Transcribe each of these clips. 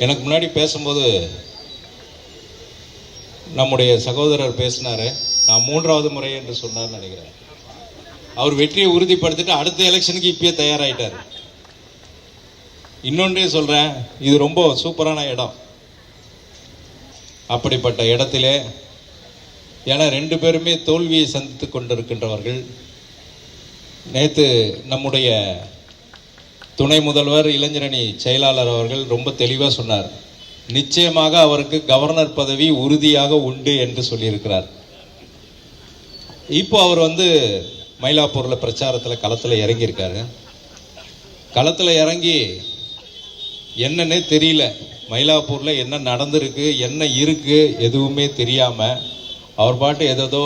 எனக்கு முன்னாடி பேசும்போது நம்முடைய சகோதரர் பேசினாரு, நான் 3வது முறை என்று சொன்னார் நினைக்கிறேன். அவர் வெற்றியை உறுதிப்படுத்திட்டு அடுத்த எலெக்ஷனுக்கு இப்பயே தயாராயிட்டார். இன்னொன்றே சொல்றேன், இது ரொம்ப சூப்பரான இடம். அப்படிப்பட்ட இடத்திலே, ஏன்னா 2 பேருமே தோல்வியை சந்தித்து கொண்டிருக்கின்றவர்கள். நேற்று நம்முடைய துணை முதல்வர் இளைஞரணி செயலாளர் அவர்கள் ரொம்ப தெளிவாக சொன்னார், நிச்சயமாக அவருக்கு கவர்னர் பதவி உறுதியாக உண்டு என்று சொல்லியிருக்கிறார். இப்போ அவர் மயிலாப்பூரில் பிரச்சாரத்தில் களத்தில் இறங்கியிருக்காரு. களத்தில் இறங்கி என்னன்னே தெரியல, மயிலாப்பூரில் என்ன நடந்திருக்கு என்ன இருக்கு எதுவுமே தெரியாமல் அவர் பாட்டு ஏதோ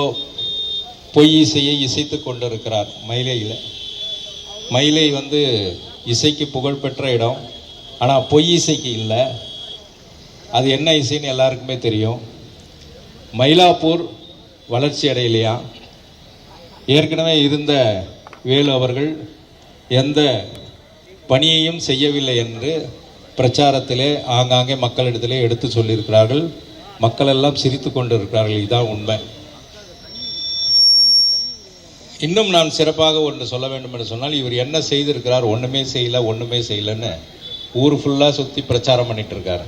பொய் இசையை இசைத்து கொண்டிருக்கிறார். மயிலை இசைக்கு புகழ்பெற்ற இடம், ஆனால் பொய் இசைக்கு இல்லை. அது என்ன இசைன்னு எல்லாருக்குமே தெரியும். மயிலாப்பூர் வளர்ச்சி அடையலையா? ஏற்கனவே இருந்த வேலு அவர்கள் எந்த பணியையும் செய்யவில்லை என்று பிரச்சாரத்திலே ஆங்காங்கே மக்களிடத்திலே எடுத்து சொல்லியிருக்கிறார்கள். மக்கள் எல்லாம் சிரித்து கொண்டிருக்கிறார்கள். இதுதான் உண்மை. இன்னும் நான் சிறப்பாக ஒன்று சொல்ல வேண்டும் என்று சொன்னால், இவர் என்ன செய்திருக்கிறார்? ஒன்றுமே செய்யலை ஒன்றுமே செய்யலைன்னு ஊர் ஃபுல்லாக சுற்றி பிரச்சாரம் பண்ணிட்டு இருக்காரு.